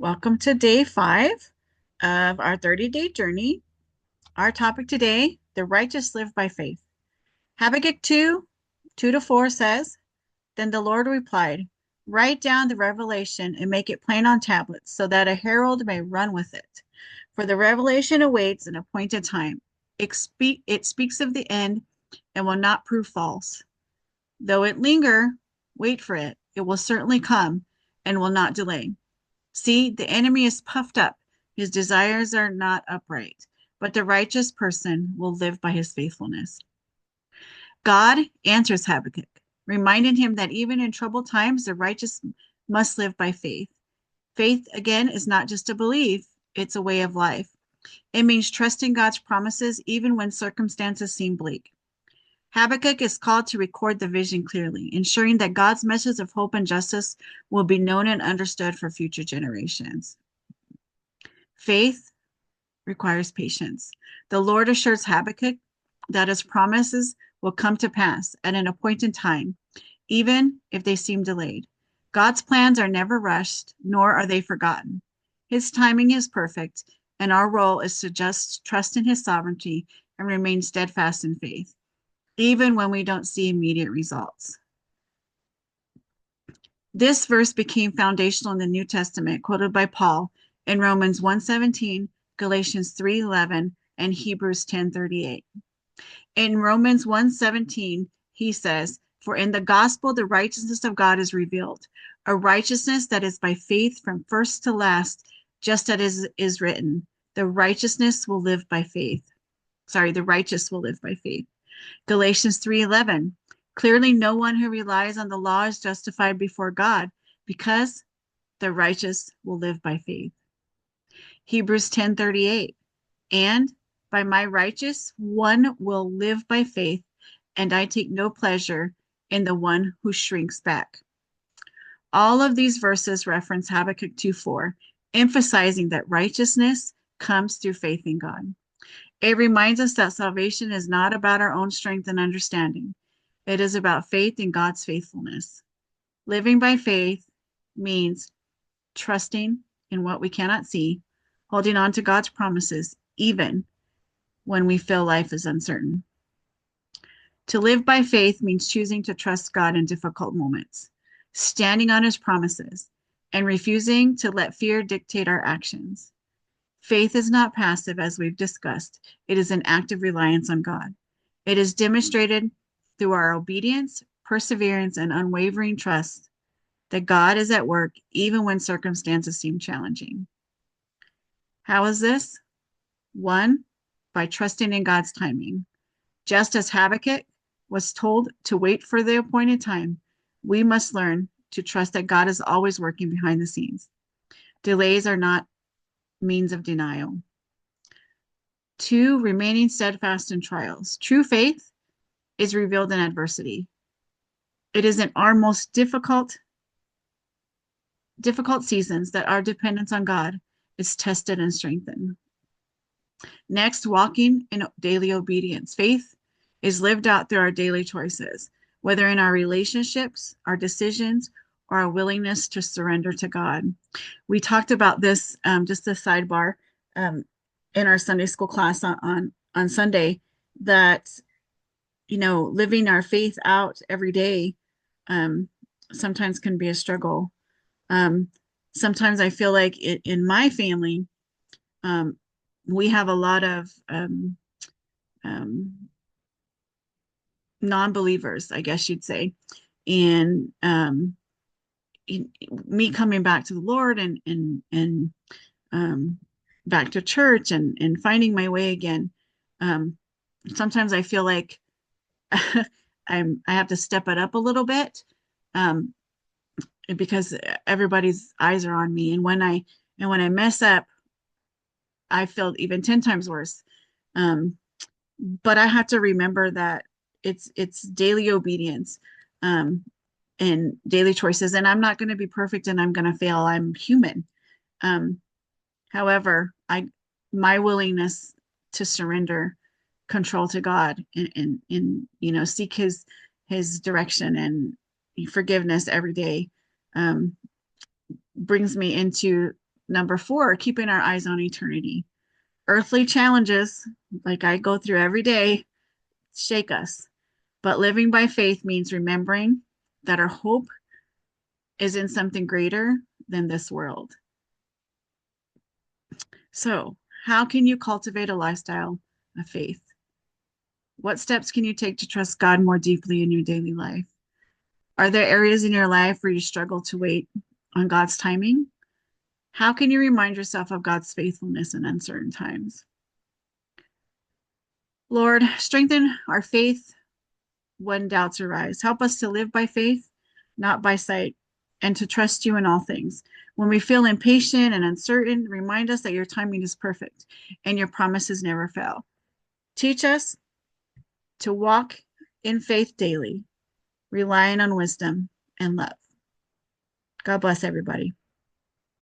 Welcome to day 5 of our 30-day journey. Our topic today, the righteous live by faith. Habakkuk 2, 2 to 4 says, Then the Lord replied, Write down the revelation and make it plain on tablets, so that a herald may run with it. For the revelation awaits an appointed time. It speaks of the end and will not prove false. Though it linger, wait for it. It will certainly come and will not delay. See, the enemy is puffed up. His desires are not upright, but the righteous person will live by his faithfulness. God answers Habakkuk, reminding him that even in troubled times, the righteous must live by faith. Faith, again, is not just a belief, it's a way of life. It means trusting God's promises even when circumstances seem bleak. Habakkuk is called to record the vision clearly, ensuring that God's message of hope and justice will be known and understood for future generations. Faith requires patience. The Lord assures Habakkuk that his promises will come to pass at an appointed time, even if they seem delayed. God's plans are never rushed, nor are they forgotten. His timing is perfect, and our role is to just trust in his sovereignty and remain steadfast in faith, even when we don't see immediate results. This verse became foundational in the New Testament, quoted by Paul in Romans 1:17, Galatians 3:11, and Hebrews 10:38. In Romans 1:17, he says, For in the gospel the righteousness of God is revealed, a righteousness that is by faith from first to last, just as it is written, the righteousness will live by faith. The righteous will live by faith. Galatians 3:11, clearly no one who relies on the law is justified before God, because the righteous will live by faith. Hebrews 10:38, and by my righteous one will live by faith, and I take no pleasure in the one who shrinks back. All of these verses reference Habakkuk 2:4, emphasizing that righteousness comes through faith in God. It reminds us that salvation is not about our own strength and understanding. It is about faith in God's faithfulness. Living by faith means trusting in what we cannot see, holding on to God's promises, even when we feel life is uncertain. To live by faith means choosing to trust God in difficult moments, standing on his promises, and refusing to let fear dictate our actions. Faith is not passive, as we've discussed. It is an active reliance on God. It is demonstrated through our obedience, perseverance, and unwavering trust that God is at work even when circumstances seem challenging. How is this? One, by trusting in God's timing. Just as Habakkuk was told to wait for the appointed time, we must learn to trust that God is always working behind the scenes. Delays are not means of denial. Two, remaining steadfast in trials. True faith is revealed in adversity. It is in our most difficult seasons that our dependence on God is tested and strengthened. Next, walking in daily obedience. Faith is lived out through our daily choices, whether in our relationships, our decisions, or our willingness to surrender to God. We talked about this, just a sidebar, in our Sunday school class on Sunday, that living our faith out every day sometimes can be a struggle. Sometimes I feel like in my family, we have a lot of non-believers, I guess you'd say, and me coming back to the Lord and back to church and finding my way again. Sometimes I feel like I have to step it up a little bit, because everybody's eyes are on me, and when I mess up, I feel even 10 times worse. But I have to remember that it's daily obedience, and daily choices, and I'm not going to be perfect, and I'm going to fail. I'm human. Um, However, my willingness to surrender control to God and seek his direction and forgiveness every day, brings me into Number 4, keeping our eyes on eternity. Earthly challenges, like I go through every day, shake us. But living by faith means remembering that our hope is in something greater than this world. So, how can you cultivate a lifestyle of faith? What steps can you take to trust God more deeply in your daily life? Are there areas in your life where you struggle to wait on God's timing? How can you remind yourself of God's faithfulness in uncertain times? Lord, strengthen our faith when doubts arise. Help us to live by faith, not by sight, and to trust you in all things. When we feel impatient and uncertain, remind us that your timing is perfect and your promises never fail. Teach us to walk in faith daily, relying on wisdom and love. God bless everybody.